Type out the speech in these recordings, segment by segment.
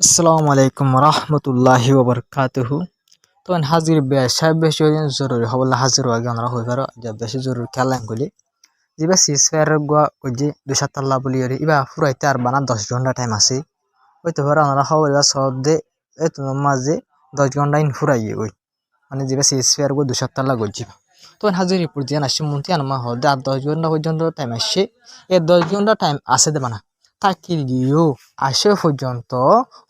আসসালামু আলাইকুম রহমতুল্লাহি ওবরকাতুহু। তো হাজির বেশা বেশি জরুরি হবলা হাজির আগে আমরা হই পারো যে বেশি জরুরি খেলাম গুলি যেবা সিজ ফায়ার গুয়া ওই যে 2 বলি ইবা ফুরাইতে আর বানা 10 ঘন্টা টাইম আছে হইতে পারে আমরা হবলা সব দে এই তোমার মাঝে 10 ঘন্টা ইন ফুরাইয়ে ওই মানে যেবা সিজ ফায়ার গো 2 গজি তো হাজির রিপোর্ট দিয়ে আসছে মন্ত্রী আনমা হদে আর 10 ঘন্টা পর্যন্ত টাইম আসছে এই 10 ঘন্টা টাইম আছে দে বানা থাকি গিয়েও আসে পর্যন্ত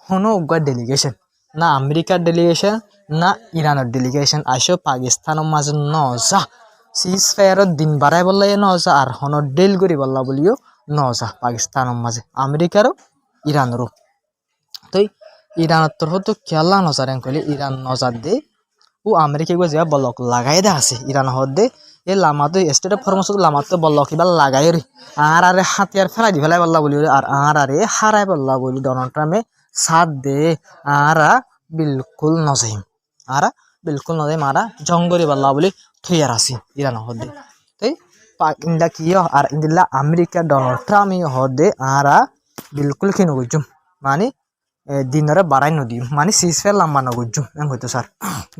কোনো ডেলিগেশন না আমেরিকার ডেলিগেশন না ইরানের ডেলিগেশন আসে পাকিস্তানের মাঝে নজা সিজ ফায়ারের দিন বাড়াই বললে নজা আর হন ডেল করি বললা বলিও নজা পাকিস্তানের মাঝে আমেরিকারও ইরানেরও তো ইরানের তরফ তো খেলা নজার কইলে ইরান নজার দে ও আমেরিকা গো যা বলক লাগাই দে আছে ইরান হদে এ লামাতে স্টেট অফ ফরমাস লামাতে বলক কিবা লাগাই রে আর আরে হাতিয়ার ফেলাই দি ফেলাই বললা বলি আর আরে হারাই বললা বলি ডোনাল্ড ট্রাম্পে সাথ দে আরা বিলকুল নজাইম আরা বিলকুল নজাইম আরা জঙ্গরি বললা বলি থইয়ার আসি ইরান হদে তাই ইন্দা কি আর ইন্দিল্লা আমেরিকা ডোনাল্ড ট্রাম্প হদে আরা বিলকুল কিনো গুজুম মানে দিনরে বাড়াই নদী মানে সিজ ফায়ার লাম্বা নগুজুম হয়তো স্যার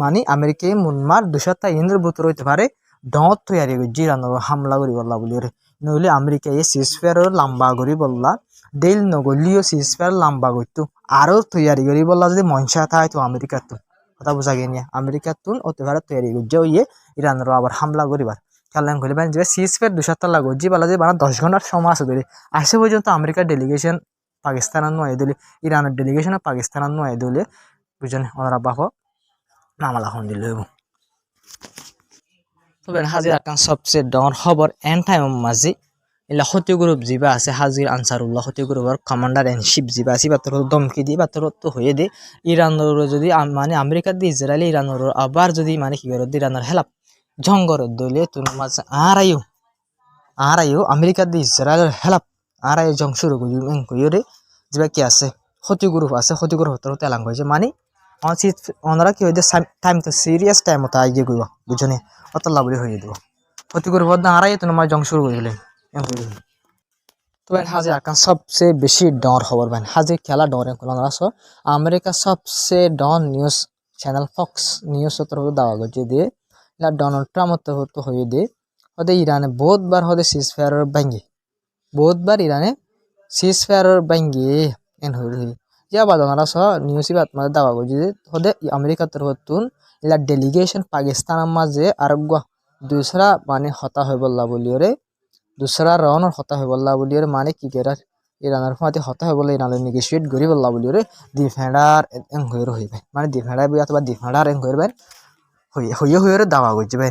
মানে আমেরিকায় মুনমার 200টা ইন্দ্রের বুতর হইতে পারে ডত তৈরি করছি রান্না হামলা করি বললা বলি রে নইলে আমেরিকায় সিজ ফায়ার লাম্বা করি বললা ডেল নগলিও সিজ ফায়ার লাম্বা করতো আরো তৈরি করি বললা যদি মনসা থাকে তো আমেরিকার তো কথা বোঝা গিয়ে নিয়ে আমেরিকার তুন হতে পারে তৈরি করছে ইয়ে ইরানের আবার হামলা করিবার খেলাম করি মানে যে সিজ ফায়ার 200টা লাগছি বলা যে বানা 10 ঘন্টার সময় আছে ধরে আসে পর্যন্ত আমেরিকার ডেলিগেশন পাকিস্তানের নয় দিলে ইরানের ডেলিগেশন পাকিস্তানের নয় দিলে বুঝছেন ওনারা বাহ মামলা হন দিল তবে হাজির আকান সবচেয়ে ডর খবর এন টাইম মাঝে এলা ক্ষতি গ্রুপ যিবা আছে হাজির আনসারুল্লাহ ক্ষতি গ্রুপের কমান্ডার এন শিপ যিবা আছে বাতর দমকি দিয়ে বাতর তো হয়ে দে ইরানের যদি মানে আমেরিকা দিয়ে ইসরায়েল ইরানের আবার যদি মানে কি করে ইরানের হেলাপ জঙ্গর দলে তোর মাঝে আর আইও আমেরিকা দিয়ে ইসরায়েলের হেলাপ আর আইও জং শুরু করি রে যিবা কি আছে ক্ষতি গ্রুপ আছে ক্ষতি গ্রুপ হতে হতে এলাং হয়েছে মানে ওনারা কি হয়েছে টাইম তো সিরিয়াস টাইম মতো আগে গইব বুঝনে অত লাভলি হয়ে দিব ক্ষতি গ্রুপ হতে আর আইও তোমার জং শুরু করে দিলেন তো হাজির আকান সবচেয়ে বেশি ডর খবর ভাই হাজির খেলা ডরে আছো আমেরিকা সবচেয়ে ডন নিউজ চ্যানেল ফক্স নিউজ তরফ দাওয়া করছে দিয়ে ডোনাল্ড ট্রাম্প তরফ হয়ে দিয়ে হতে ইরানে বহুতবার হতে সিজ ফায়ারের ভাঙ্গি বহুতবার ইরানে সিজ ফায়ারের ভাঙ্গি এন হয়ে যা বাদ ওনারা সহ নিউজ বাদ মাঝে দাওয়া করছে যে হতে আমেরিকা তরফ তুন ইলা ডেলিগেশন পাকিস্তানের মাঝে আর দুসরা মানে হতা হয়ে বললা বলি রে দুসরা রাউন্ডর হতা হয়ে বললা বলি রে মানে কি কেরার ইরানের ফাতে হতা হয়ে বলে ইরানের নেগোশিয়েট করি বললা বলি রে ডিফেন্ডার এং হয়ে রইবে মানে ডিফেন্ডার বই অথবা ডিফেন্ডার এং হয়ে হয়ে রে দাওয়া করছে ভাই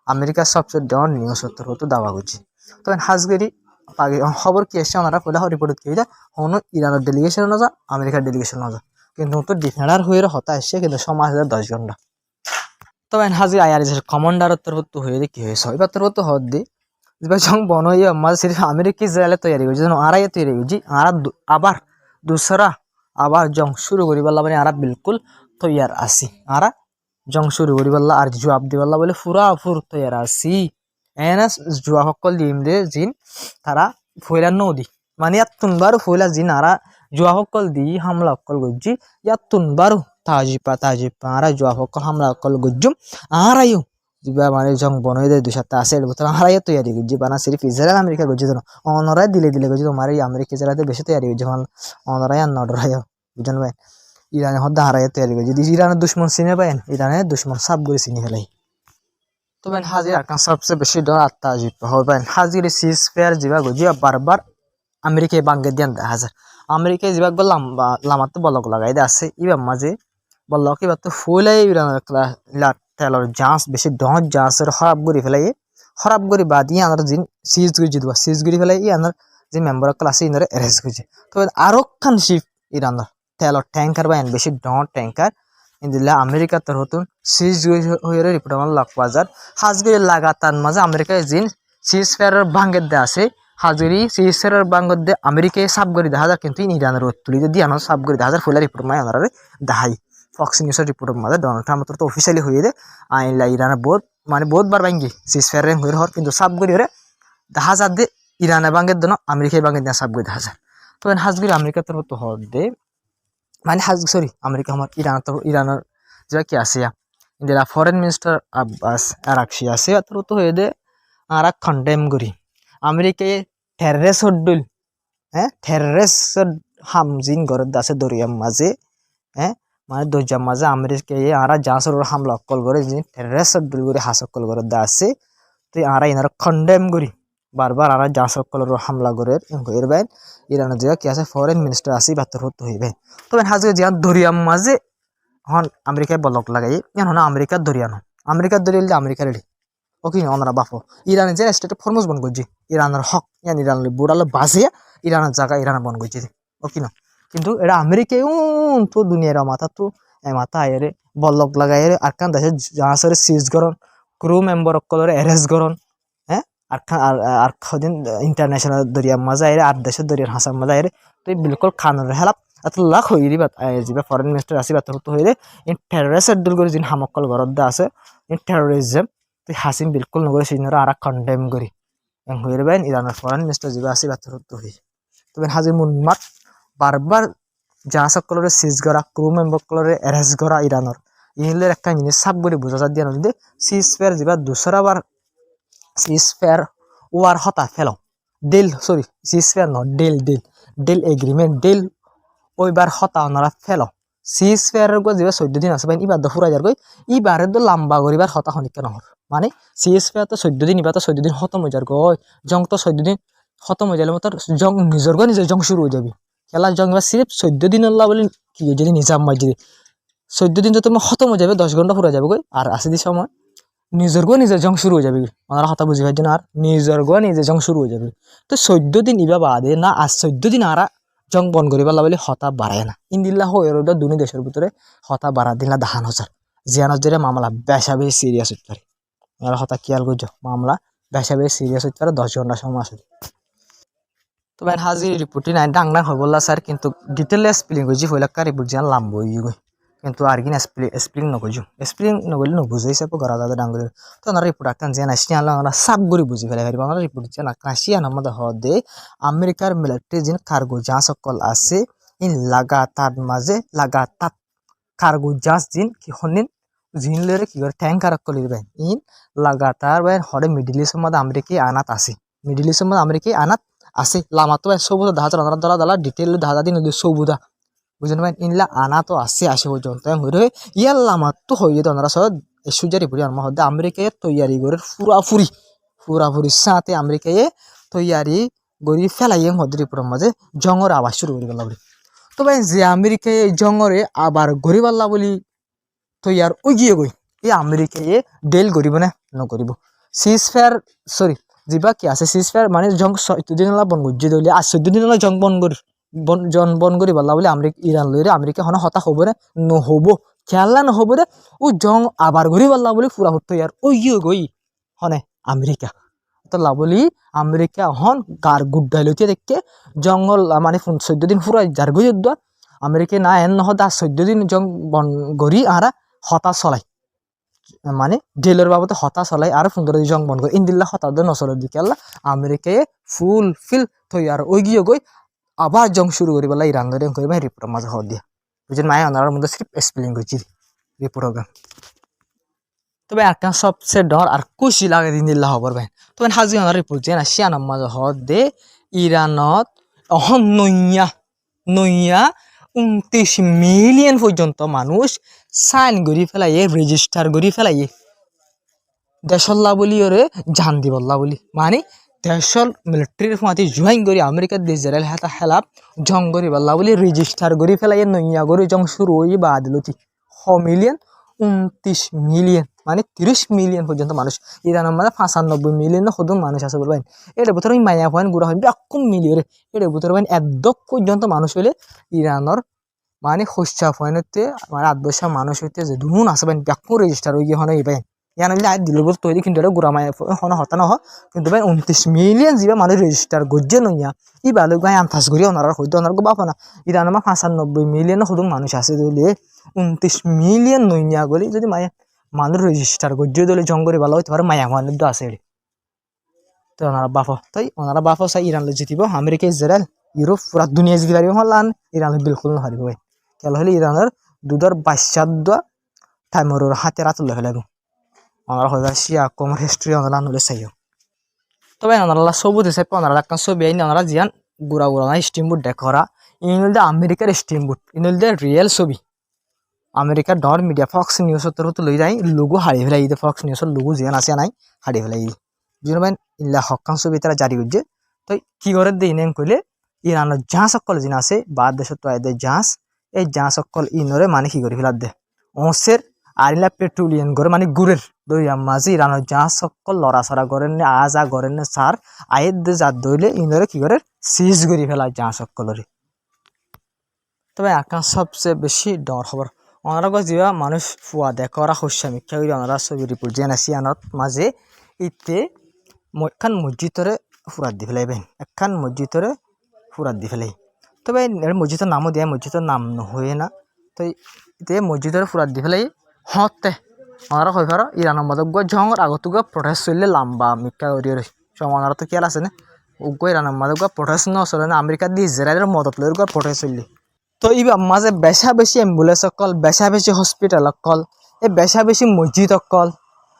আমেরিকার সবচেয়ে ডন নিউজ তো দাওয়া করছে তো হাজগেরি খবর কি এসছে ওনারা পয়লা রিপোর্ট কি হনো ইরানের ডেলিগেশন না যা আমেরিকার ডেলিগেশন না যা কিন্তু তো ডিফেন্ডার হয়ে হতা এসছে কিন্তু সময় 10 ঘন্টা তবে হাজির আয়ার কমান্ডার তরফ হয়ে কি হয়েছে এবার তরফ তো হদ দি জং বনই মাঝে সিরিফ আমেরিকা ইসরায়েলে তৈরি করছে আড়াই তৈরি করছি আর আবার দুসরা আবার জং শুরু করি বললা মানে আর বিলকুল তৈয়ার আসি আর জং শুরু করি বললা আর জবাব দি বললা বলে ফুরা ফুর তৈয়ার আসি এনা জুয়া সকল দিম দে জিন তারা ফয়লা নদী মানে ইয়াত তুনবারও ফয়লা জিন আরা জুয়া সকল দি হামলা সকল গজ্জি ইয়াত তুনবারও তাজিপা আর জুয়া সকল হামলা সকল গজ্জুম আরাইও যা মানে জং বনই দে 2-7টা আছে এর ভিতরে আরাইও তৈরি গজ্জি বানা সিরিফ ইসরায়েল আমেরিকা গজ্জি জানো অনরাই দিলে গজ্জি তোমার এই আমেরিকা ইসরায়েলে বেশি তৈরি গজ্জি হন অনরাই আর নডরাই বুঝছেন ভাই ইরানে হদ্দা হারাইয়া তৈরি গজ্জি ইরানের দুশ্মন চিনে পাইন ইরানের দুশ্মন সাব করে চিনি ফেলাই তবে হাজির আকান সবচেয়ে বেশি ডর আত্মাজিব হবেন হাজির সিজ ফায়ার যিবা গজি বারবার আমেরিকায় বাঙ্গে দিয়ান দেখা যায় আমেরিকায় যিবা লাম্বা লামাতো বলক লাগাই দে আছে ইবা মাঝে বলক এবার তো ফুলাই তেলর জাঁচ বেশি ডর জাঁচের খারাপ করি ফেলাই খারাপ করি বাদ ই আনার জিন সিজ করে জিদবা সিজ করে ফেলাই ই আনার যে মেম্বার ক্লাসে ইনারে এরেস্ট করছে তবে আরো খান শিপ ইরানের তেলর ট্যাঙ্কার বা বেশি ডর ট্যাঙ্কার ইন্দিল্লা আমেরিকা তরহতুন সিজ হয়ে রিপোর্ট আমার লাখ বাজার হাজগিরি লাগাতার মাঝে আমেরিকায় জিন সিজ ফায়ারের ভাঙ্গের দে আছে হাজগিরি সিজ ফায়ারের ভাঙ্গের দে আমেরিকায় সাবগরি দেখা যায় কিন্তু ইরানের তুলি যদি আনার সাবগরি দেখা যায় ফুলা রিপোর্ট মায় আনারে দেখাই ফক্স নিউজের রিপোর্টের মাঝে ডোনাল্ড ট্রাম্প তো অফিসিয়ালি হয়ে দে আইনলা ইরানের বহুতবার ভাঙ্গি সিজ ফায়ারের হয়ে হর কিন্তু সাবগরি হরে দেখা যায় দে ইরানের ভাঙ্গের জন্য আমেরিকায় ভাঙ্গের দেওয়া সাবগরি দেখা যায় তো হাজগিরি আমেরিকা তরফ তো হর দে মানে হাজ সরি আমেরিকা আমার ইরানের যে কি আছে India foreign minister Abbas Araghchi আছে তো হয়ে দে আর কন্ডেম করি আমেরিকায় টেররিস্ট ডুল হ্যাঁ টেররিস্ট হামজিন গরদ আছে দরিয়ার মাঝে হ্যাঁ মানে দরিয়ার মাঝে আমেরিকায় আর জাহাজের হামলা অকল করে যে টেররিস্ট ডুল করে হাসকল গরদ আছে তুই আর ইনার কন্ডেম করি বারবার আর জাহাজসকলের হামলা করে এরবেন ইরানের যে কি আছে ফরেন মিনিস্টার আছে বাতর হতে হইবে তবে হাজে যে দরিয়ার মাঝে হন আমেরিকায় বলক লাগাই এখন আমেরিকার দরিয়ানো আমেরিকার দরিয়া আমেরিকা রেডি ওকে ওনারা বাপো ইরানের যে স্টেটে ফরমোজ বন করছি ইরানের হক ইয়ান ইরানের বুড়ালো বাজিয়া ইরানের জায়গা ইরান বন করছি ওকে না কিন্তু এটা আমেরিকায় তো দুনিয়ার মাথা তো মাথা আয়েরে বলক লাগাই আর কান দেশে জাহাজের সিজ করন ক্রু মেম্বার অকলের অ্যারেস্ট করন হ্যাঁ আর কদিন ইন্টারন্যাশনাল দরিয়ার মাঝে আইরে আর দেশের দরিয়ার হাসার মাঝে আইরে তুই বিলকুল খানের হেলাপ এত লাখ হয়ে দিবা যাবে ফরেন মিনিস্টার আসি বা তোর হইলে ইন টেররিস্ট দল করে যিনি হামকল ঘরত আছে ইন টেররিজম তুই হাসিম বিলকুল নগরে সিনরা আর কন্ডেম করি হয়ে যাবেন ইরানের ফরেন মিনিস্টার যাবে আসি বা তোর হই তবে হাজির মুনমাত বারবার জাহাজ সকলের সিজ করা ক্রু মেম্বার কলরে অ্যারেস্ট করা ইরানের ইংলের একটা জিনিস সাব করে বোঝা যায় দিয়ে যদি সিজ ফেয়ার যাবা দুসরাবার সিজ ফেয়ার ওয়ার হতা ফেলো deal sorry ceasefire no deal deal deal agreement deal ওইবার হতা ওনারা ফেলো সিজ ফেয়ারের গো যে 14 দিন আছে ভাই ইবার ফুরা যার গই ইবারে তো লম্বা করিবার হতা হনিকা নহর মানে সিজ ফেয়ার তো 14 দিন ইবার তো 14 দিন খতম হয়ে যার গই জং তো 14 দিন খতম হয়ে যালে মতো জং নিজের গো নিজে জং শুরু হয়ে যাবে খেলা জং এবার সির্ফ 14 দিন আল্লাহ বলি কি যদি নিজাম মাই যদি 14 দিন তো তোমার খতম হয়ে যাবে 10 ঘন্টা ফুরা যাবে গই আর আসে দি সময় নিজের গো নিজে জং শুরু হয়ে যাবে ওনারা হতা বুঝি পাইছেন আর নিজের গো নিজে জং শুরু হয়ে যাবে তো 14 দিন ইবা বাদে না আর 14 দিন আর জং বন করি পারলা বলে হতা বাড়ায় না ইন্দিল্লা হয়ে দুনি দেশের ভিতরে হতা বাড়া দিলা 10,000 জিয়ান হাজারে মামলা বেশা বেশি সিরিয়াস হইতে পারে আর হতা কিয়াল করছো মামলা বেশা বেশি সিরিয়াস হইতে পারে 10 ঘন্টা সময় আসে তো ভাই হাজির রিপোর্টটি নাই ডাংডা হয়ে বললা স্যার কিন্তু ডিটেলে স্পেলিং করছি হইলাকা রিপোর্ট জিয়ান লাম্ব হয়ে গই কিন্তু আর কিনা স্প্লিং নকইছো স্প্লিং নকইলে নবুঝাই সাপ গরা দাদা ডাঙ্গুর তো না রিপোর্ট আকান যে নাসি আলা না সাব গরি বুঝি ফেলে পারিব না রিপোর্ট যে না রাশিয়া নামদ হদে আমেরিকার মিলিটারি জিন কার্গো জাহাজ সকল আছে ইন লাগাতার মাঝে লাগাতার কার্গো জাহাজ জিন কি হনিন জিনলেরে কি করে ট্যাঙ্কার কলিবে ইন লাগাতার ভাই হরে মিডল ইস্ট মধ্যে আমেরিকা আনাত আছে মিডল ইস্ট মধ্যে আমেরিকা আনাত আছে লামাতো সবুদা দাহাজ রানা দলা দলা ডিটেল দাদা দিন সবুদা বুঝলেন ভাই ইনলা আনা তো আসে আসে পর্যন্ত হয়ে ইয়ার লামাত তো হয়ে যেত ওনারা সব সুজারি পুরি আমার মধ্যে আমেরিকায় তৈয়ারি করে ফুরাফুরি সাথে আমেরিকায় তৈয়ারি গড়ি ফেলাই হদ্রিপুরের মাঝে জঙ্গর আবার শুরু করে গেল তো ভাই যে আমেরিকায় জঙ্গরে আবার গড়ি পাল্লা বলি তৈয়ার উগিয়ে গই এই আমেরিকায় ডেল গরিব না নকরিব সিজ ফেয়ার সরি যিবা কি আছে সিজ ফেয়ার মানে জং 14 দিন বন গুজি দলি আর 14 দিন জং বন করি বন করি পাল্লা বলে ইরান লইরে আমেরিকা হন হতা হব রে নহব খেলা নহব রে ও জং আবার গরি পাল্লা বলে পুরা হতো ইয়ার ওই গই হনে আমেরিকা তো লাবলি আমেরিকা হন গার গুড্ডাই লইতে দেখকে জঙ্গল মানে 14 দিন পুরা যার গই দা আমেরিকা না এন নহদা 14 দিন জং বন গরি আরা হতা চলাই মানে ডেলের বাবদে হতা চলাই আর 15 দিন জং বন গই ইন্দিল্লা হতা দ নসলের দিকে আল্লাহ আমেরিকায় ফুল ফিল থই আর ওই গই আবার জং শুরু করি বলা ইরান ধরে করি ভাই রিপোর্টের মাঝে হওয়া দিয়া বুঝছেন মায় আনার মধ্যে সির্ফ এক্সপ্লেন করছি রিপোর্ট হবে তবে একটা সবচেয়ে ডর আর খুশি লাগে দিন দিল্লা হবার ভাই তবে হাজি আনার রিপোর্ট যে না শিয়ানার মাঝে হওয়া দে ইরানত অহন নইয়া 29 মিলিয়ন পর্যন্ত মানুষ সাইন করি ফেলাইয়ে রেজিস্টার করি ফেলাইয়ে দেশল্লা বলি ওরে জান দিবল্লা বলি মানে দেশল মিলিটারির ফাঁতি জয়েন করি আমেরিকার দেশ জেরাল হাতা হেলাপ জং করি বল্লা বলি রেজিস্টার করি ফেলাই নইয়া করি জং শুরু হয়ে বা দিলতি 29 মিলিয়ন মানে 30 মিলিয়ন পর্যন্ত মানুষ ইরানের মানে 95 মিলিয়ন সদন মানুষ আছে বলবেন এটার ভিতরে মায়া পয়েন্ট গুড়া হয় ব্যাকুম মিলিয়ন এটার ভিতরে এদক পর্যন্ত মানুষ হইলে ইরানের মানে খোঁজা পয়েন্টতে মানে 8 বছর মানুষ হইতে যে দুন আছে ব্যাকুম রেজিস্টার হয়ে গিয়ে হয় ইবেন ইয়ান দিল তৈরি কিন্তু গুড়া মায়া হন হতা নহ কিন্তু 29 মিলিয়ন যা মানুষ রেজিস্টার গজ্জে নইয়া ই ভালো গায়ে আন্থাস করি ওনারা হইতে ওনার বাপা না ইরানের 95 মিলিয়ন সদন মানুষ আছে দিলে 29 মিলিয়ন নইয়া গলি যদি মায়া মানুষ রেজিস্টার গজ্জে দিলে জঙ্গলে ভালো হইতে পারে মায়া মানুষ তো আছে তো ওনারা বাপা তাই ওনারা বাপা চাই ইরান জিতিব আমেরিকা ইসরায়েল ইউরোপ পুরা দুনিয়া জিতি পারিব হলান ইরান বিলকুল নহারিব ভাই খেল হলে ইরানের দুধর বাচ্চার টাইমর হাতে রাত তুলে ফেলাইব ওনারা হইবার শিয়া কমর হিস্ট্রি ওনারা নলে চাইও তবে ওনারা সবুজ হিসেবে ওনারা একটা ছবি আইনি ওনারা জিয়ান গুড়া গুড়া স্টিম বুট দেখা ইনলদে আমেরিকার স্টিম বুট ইনলদে রিয়েল ছবি আমেরিকার ডর মিডিয়া ফক্স নিউজর তো লই যাই লুগু হারিয়ে ফেলাই ফক্স নিউজর লুগু জিয়ান আছে নাই হারিয়ে ফেলাই যিনি ইল্লা হকাং ছবি তারা জারি করছে তো কি করে দিই নেন কইলে ইরানের জাহাজ সকল যিনি আছে বাদ দেশ তো জাহাজ এই জাহাজ সকল ইনরে মানে কি করে ফেলার দে অংশের আর ইলা পেট্রোলিয়াম করে মানে গুড়ের দইয়া মাঝে ইরানের জাহাজ সকল লড়াছড়া করেন না আজা করেন না সার আয়ের দে যা দইলে ইনরে কি করে সিজ করে ফেলা জাহাজ সকলরে তবে আকাশ সবচেয়ে বেশি ডর খবর ওনারা যা মানুষ ফুয়া দেখে ওরা শস্য মিক্ষা করে ওনারা ছবি রিপোর্ট যে নাসি আনত মাঝে ইতে একখান মসজিদরে ফুরাত দি ফেলাইবেন একখান মসজিদরে ফুরাত দি ফেলাই তবে মসজিদের নামও দেয় মসজিদের নাম হয়ে না তো ইতে মসজিদরে ফুরাত দি ফেলাই হতে ওনারা কই পারো ইরানের মধ্যে জঙ্গর আগত প্রটেস্ট চললে লম্বা মিক্ষা করিয়ে সব ওনারা তো খেয়াল আছে না উগ্র ইরানের মধ্যে প্রটেস্ট নচলে না আমেরিকা দিয়ে ইসরায়েলের মদত লই প্রটেস্ট চললি তো এই মাঝে বেশা বেশি অ্যাম্বুলেন্স কল বেশা বেশি হসপিটাল কল এই বেশা বেশি মসজিদ কল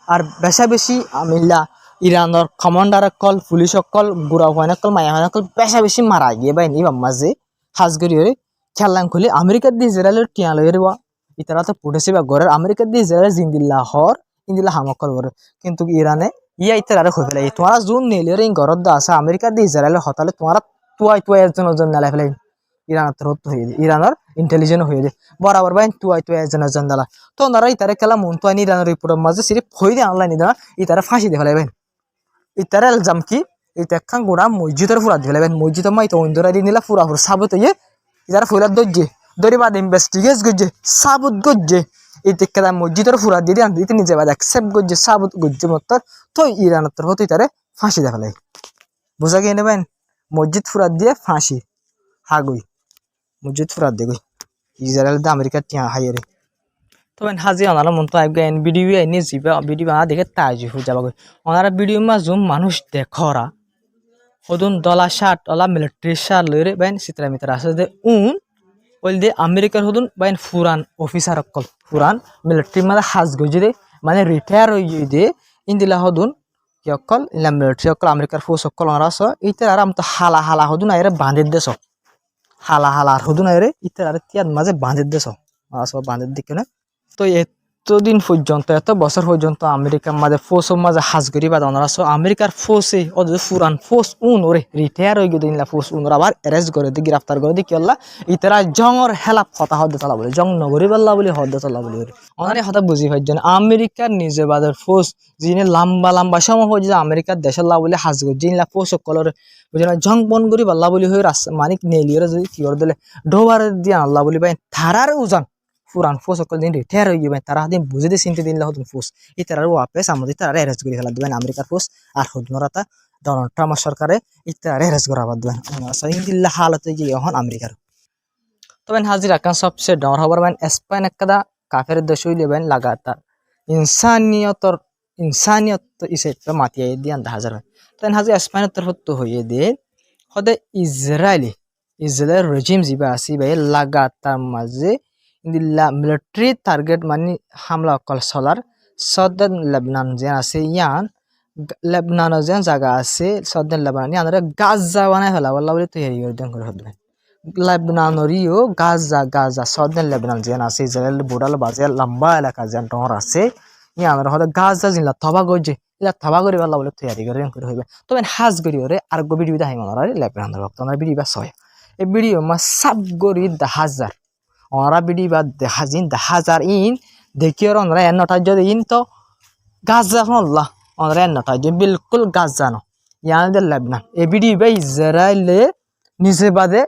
আর বেশা বেশি আমিল্লা ইরানের কমান্ডার কল পুলিশ কল বুড়া হওয়ান কল মায়া হওয়ান কল বেশা বেশি মারা গিয়ে বাইনি মাঝে হাজগরি হয়ে খেললাম খুলে আমেরিকার দিয়ে ইসরায়েলের টিয়া লই রেবা ইতারা তো পুটেছে বা ঘরের আমেরিকার দিয়ে ইসরায়েলের জিন্দিল্লা হর ইন্দিল্লা হামকল করে কিন্তু ইরানে ইয়া ইতারা হয়ে ফেলাই তোমারা জোন নিলে এই ঘর দা আছে আমেরিকার দিয়ে ইসরায়েলের হতালে তোমারা তুয়াই একজন নেলাই ফেলাই ইরানের তরফ হয়ে যায় ইরানের ইন্টেলিজেন্ট হয়ে যায় বরাবর বাইন তুয়াই একজন দালা তো ওনারা ইতারে খেলা মন তো আইনি ইরানের রিপোর্টের মাঝে সিরিফ হয়ে দিয়ে আনলাইন দাঁড়া ইতারা ফাঁসি দিয়ে ফেলাইবেন ইতারা এলজাম কি ইতা একখান গোড়া মসজিদের ফুরা দিয়ে ফেলাইবেন মসজিদের মা ইতা অন্দরা দিয়ে নিলা ফুরা ফুরা সাবুত ইয়ে ইতারা ফুলার দর্জে দরিবাদ ইনভেস্টিগেট গজ্জে সাবুত গজ্জে এই দেখা মসজিদের ফুরা দিয়ে দিয়ে আনতে নিজে বাদ অ্যাকসেপ্ট গজ্জে সাবুত গজ্জে মত তো ইরানের তরফ ইতারে ফাঁসি দিয়ে ফেলাই বোঝা গিয়ে নেবেন মসজিদ ফুরা দিয়ে ফাঁসি হাগুই মসজিদ ফুরাত দেখো ইসরায়েল দা আমেরিকার টিয়া হাইরে তবে হাজি ওনারা মন তো আইন ভিডিও আইনি যাবা ভিডিও বানা দেখে তাজি হয়ে যাবা ওনারা ভিডিও মা জুম মানুষ দেখরা ওদুন দলা শার্ট ওলা মিলিটারি শার্ট লইরে বাইন সিতরা মিতরা আছে যে ওই দে আমেরিকার হদুন বাইন ফুরান অফিসার অকল ফুরান মিলিটারি মানে হাজ গজি দে মানে রিটায়ার হয়ে দে ইন্দিলা হদুন কি অকল ইলা মিলিটারি অকল আমেরিকার ফোর্স অকল ওনারা আছে এইটা আর তো হালা হালা হদুন আইরে বাঁধে দেশ হালা হালা আর হদুন আইরে ইতার আর তিয়ার মাঝে বাঁধে দেশ সব বাঁধের দিকে না তো এতদিন পর্যন্ত এত বছর পর্যন্ত আমেরিকার মাঝে ফোর্সের মাঝে হাজগরি বা ওনারা সব আমেরিকার ফোর্সে ফুরান ফোর্স ওরে রিটায়ার হয়ে গিয়ে দিনলা ফোর্স ওরা আবার অ্যারেস্ট করে দিয়ে গ্রেফতার করে দিয়ে কি হল্লা ইতারা জঙর হেলা কথা হদ্দে তোলা বলে জং নগরী পাল্লা বলে হদ্দে তোলা বলে ওনারে হঠাৎ বুঝি পাইছেন আমেরিকার নিজে বাদের ফোর্স যিনি লম্বা লম্বা সময় হয়ে যে আমেরিকার দেশের লা বলে হাজগর যিনিলা ফোর্স কলর বুঝে না জং বন করি পাল্লা বলি হয়ে মানিক নেলিয়ে যদি কি করে দিলে ডোবার দিয়ে আল্লাহ বলি পাই থারার উজান পুরান ফোর্স সকল দিন রিটায়ার হয়ে যাবেন তারা দিন বুঝে দিয়ে চিনতে দিন হতুন ফোর্স এই তারা ওয়াপেস আমাদের তারা অ্যারেস্ট করে ফেলা দেবেন আমেরিকার ফোর্স আর হদমরাতা ডোনাল্ড ট্রাম্প সরকারে এই তারা অ্যারেস্ট করা বাদ দেবেন ইন্দিল্লা হালতে গিয়ে এখন আমেরিকার তবে হাজির আকান সবচেয়ে ডর হবার মানে স্পেন একটা কাফের দেশ হইলে বেন লাগাতার ইনসানিয়ত ইসেটা মাতিয়ে দিয়ে আনতে হাজার হয় তখন হাজির স্পেনের তরফ তো হয়ে দিয়ে সদায় ইসরায়েল রেজিম যিবা আছে ভাই লাগাতার মাঝে ইন্দিল্লা মিলিটারি টার্গেট মানে হামলা অকল চলার সদান লেবনান যে আছে ইয়ান লেবনানের যে জায়গা আছে সদান লেবনান ইয়ান গাজা বানাই ফেলা বললা বলে তৈরি করে ফেলবেন লেবনানরিও গাজা সদান লেবনান যে আছে ইসরায়েল বোর্ডাল বাজে লম্বা এলাকা যে ডর আছে ইয়ানের হতে গাজা জিলা থবা গজে ইলা থবা করে বললা বলে তৈরি করে হইবে তবে হাজ করি ওরে আর গো ভিডিও দেখাই মনে লেবনানের ভক্ত ভিডিও বা ছয় এই ভিডিও মা সাব গরি 10,000 ওরা বিডি বা দেখা যার ইন দেখি ওরা ওনারা এন্নটা যদি ইন তো গাজা হল্লা ওনারা এন্নটা যে বিলকুল গাজা ন ইয়াদের লেবনান এ বিডি বা ইসরায়েলে নিজে বাদে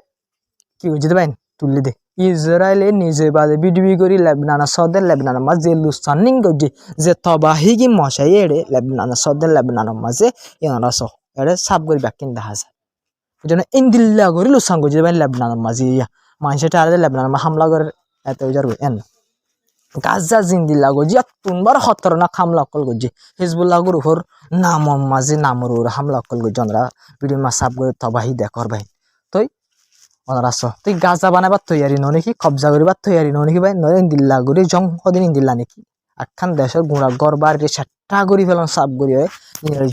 কি বুঝতে পারেন তুললি দে ইসরায়েলে নিজে বাদে বিডিবি করি লেবনানা সদের লেবনানা মাঝে লুসানিং গজি যে তবাহিগি মশাই এড়ে লেবনানা সদের লেবনানা মাঝে ইয়ারা সহ এড়ে সাব করি ব্যাকিন দেখা যায় বুঝলেন ইন্দিল্লা করি লুসান গজি পাই লেবনানা মাঝে ইয়া মানুষটা আর লেবনান হামলা করে এত উজার এন গাজা জিন্দিল্লা গজি তুনবার খতরনাক হামলা অকল গজি হিজবুল্লাহ গুর উপর নামর মাঝে নামর হামলা অকল গজি আমরা ভিডিও মা সাব করে তবাহি দেখর ভাই তই onar aso tuই gaza banabar তৈয়ারি ন নাকি কবজা করিবার তৈয়ারি ন নাকি ভাই নয় ইন্দিল্লা গরি জং কদিন ইন্দিল্লা নাকি আখান দেশের গুড়া গড় বাড়ি সেটা করি ফেলাম সাপ করি হয়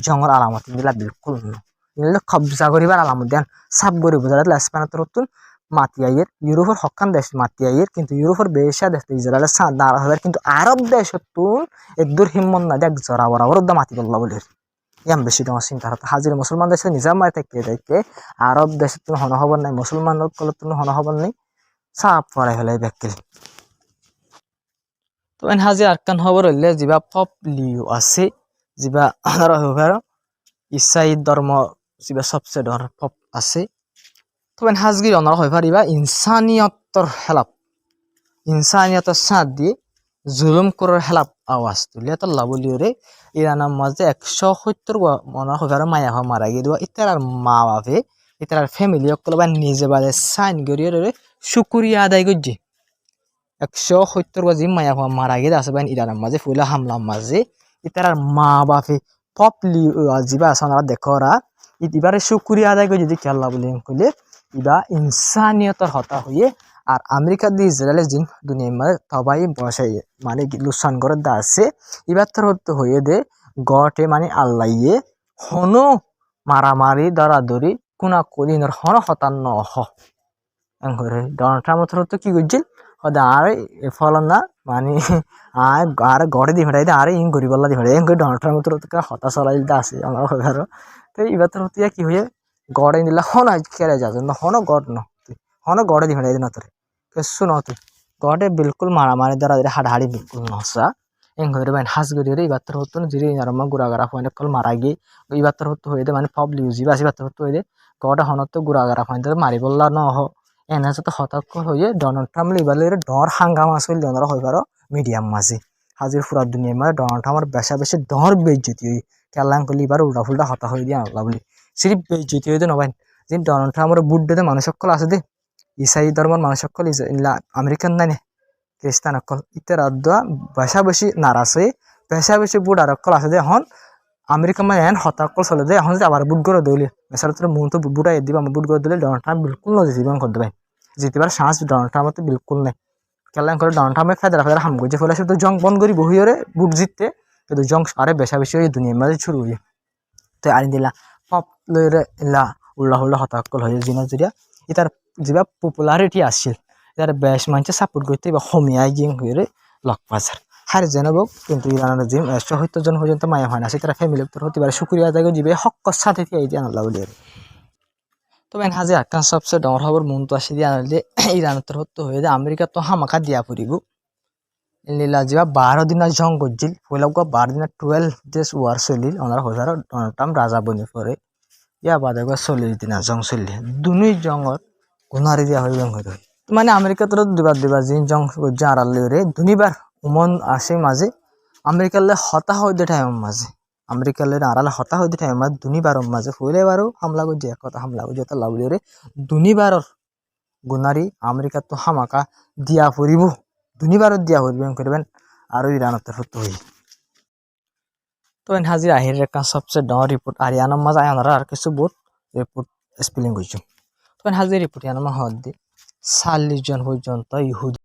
জঙ্গল আলামত ইন্দিল্লা বিলকুল ন ইন্দিল্লা কবজা করিবার আলামত দেন সাপ করি বোঝা লেসপানাত নতুন মাতি আইয়ের ইউরোপের হকান দেশ মাতি আইয়ের কিন্তু ইউরোপের বেশা দেশ ইসরায়েলের দাঁড়া হবে কিন্তু আরব দেশ তুন একদূর হিম্মত না দেখ জরা বরাবর মাতি বললা বলে ইয়াম বেশি তোমার চিন্তা হতো হাজির মুসলমান দেশে নিজাম মায় থেকে আরব দেশে তুমি হন খবর নাই মুসলমান কলে তুমি হন খবর নেই সাপ পড়াই ফেলাই ব্যাকেল তো এন হাজি আরকান খবর হইলে যা পপ লিও আছে যা আর ইসাই ধর্ম যা সবচেয়ে ধর পপ আছে তো এন হাজগির অনার হয়ে পারিবা ইনসানিয়তর হেলাপ ইনসানিয়তর সাথ দিয়ে জুলুম করার হেলাপ আওয়াজ তুলিয়া তো লাবলিওরে ইরানের মাঝে 170 মনে হয় মায়া হওয়া মারা গিয়ে দেওয়া ইতার মা বাপে ইতার ফ্যামিলি অকল বা নিজে বাদে সাইন করিয়ে শুকুরিয়া আদায় করছে 170 বাজি মায়া হওয়া মারা গিয়ে আছে বাইন ইরানের মাঝে ফুলা হামলার মাঝে ইতার মা বাপে পপলি যিবা আছে ওনারা দেখরা এবারে শুকুরিয়া আদায় করে যদি খেলা বলে কইলে ইবা ইনসানিয়তর হতা হয়ে আর আমেরিকা দিয়ে ইসরায়েলের জিন দুনিয়ার মাঝে সবাই বসাই মানে লুসান করে দা আছে এবার তোর হতে হয়ে দে গটে মানে আল্লাইয়ে হনো মারামারি দরাদরি কোনা কলিনর হন হতান নহ করে ডোনাল্ড ট্রাম্প তো কি করছিল হদা আর ফলন না মানে আর গড়ে দি ফেটাই আরে ইং গরিব আল্লাহ দি ফেটাই ইং করে ডোনাল্ড ট্রাম্প তো হতা চলাই দিতে আছে আমার ঘর তো এবার তোর হতে কি হয়ে গড়ে দিলে হন খেলে যা হন গড় ন হন গড়ে দি ফেটাই না তোরে কিছু ন তুই গড়ে বিলকুল মারামারি দরাদরি হাড়াহাড়ি বিলকুল নসা এং করে বাইন হাস গড়িয়ে এবার তোর হতো জিরি আরম্ভ গুড়াগাড়া ফোন কল মারা গিয়ে এবার তোর হতো হয়ে দে মানে পবলি ইউজি বাসি বাত হতো হয়ে দে গড়ে হনত গুড়াগাড়া ফোন মারি বললা ন হ এনে সাথে হতাক্ষ হয়ে ডোনাল্ড ট্রাম্প এবারে ডর হাঙ্গামা চলি ওনারা হয়ে পারো মিডিয়াম মাঝে হাজির ফুরা দুনিয়ার মানে ডোনাল্ড ট্রাম্পের বেশা বেশি ডর বেজ্জতি হই কেলাং করলে এবার উল্টা ফুলটা হতা হয়ে দিয়ে আল্লাহ বলি সিরি বেজ্জতি হয়ে দে নবাইন যে ডোনাল্ড ট্রাম্পের বুড্ডেতে মানুষ সকল আছে দে ইসাই ধর্মের মানুষ সকল আমেরিকান নাই খ্রিস্টান অকল ইতে রাদ্দা বেশা বেশি নারাজ হয়ে বেশা বেশি বুড আর অকল আছে দে এখন আমেরিকা মানে এন হতাকল চলে দে এখন যদি আবার বুট করে দৌলি বেসার তোর মন তো বুটাই দিবা আমার বুট করে দিলে ডোনাল্ড ট্রাম্প বিলকুল ন জিতিবান করতে পাই জিতিবার চান্স ডোনাল্ড ট্রাম্প তো বিলকুল নেই কেলাং করে ডোনাল্ড ট্রাম্পে ফেদারা ফেদারা হাম করছে ফলে শুধু জং বন্ধ করি বহি ওরে বুট জিততে কিন্তু জং আরে বেশা বেশি হয়ে দুনিয়ার মাঝে শুরু হয়ে তো আনি দিলা পপ লইরে ইলা উল্লা হুল্লা হতাকল হয়ে জিনা জুড়িয়া ইতার যা পপুলারিটি আসছিল ইতার বেশ মানুষে সাপোর্ট করতে বা হমিয়াই গিয়ে হয়ে লক বাজার হার জানাবো কিন্তু ইরানের জিম 170 জন পর্যন্ত মায়া হয় না সে তারা ফ্যামিলি তোর হতে পারে শুক্রিয়া আদায় যাবে হক সাথে এই দিয়ে আল্লাহ বলি তবে হাজে আকান সবচেয়ে ডর হবার মন তো আসি দিয়ে আনলে ইরানের তোর হতে হয়ে যায় আমেরিকা তো হামাকা দিয়া ফুরিব লীলা যা 12 দিনের জং করছিল পয়লা 12 দিনের 12 ডেজ ওয়ার চলিল ওনারা হাজার ডোনাল্ড ট্রাম্প রাজা বনি পরে ইয়া বাদে 40 দিনের জং চললে দুই জঙর গুনারি দিয়া হয়ে জং হয়ে মানে আমেরিকা তোর দুবার জিন জং করছে আড়ালে রে দুনিবার উমন আসে মাঝে আমেরিকালে হতা হয়ে দে টাইম মাঝে আমেরিকালে আড়ালে হতা হয়ে দে টাইম মাঝে দুনিবার মাঝে ফুলে বারো হামলা করছে এক কথা হামলা করছে তো লাভলি রে দুনিবারর গুনারি আমেরিকা তো হামাকা দিয়া ফুরিব দুনিবারও দিয়া ফুরবেন করবেন আর ইরানত হতো হই তো এন হাজির আহির একটা সবচেয়ে ডর রিপোর্ট আরিয়ানার মাঝে আয়নারা আর কিছু বহুত রিপোর্ট স্পেলিং করছো তো এন হাজির রিপোর্ট ইয়ানার হদ দি 40 জন পর্যন্ত ইহুদি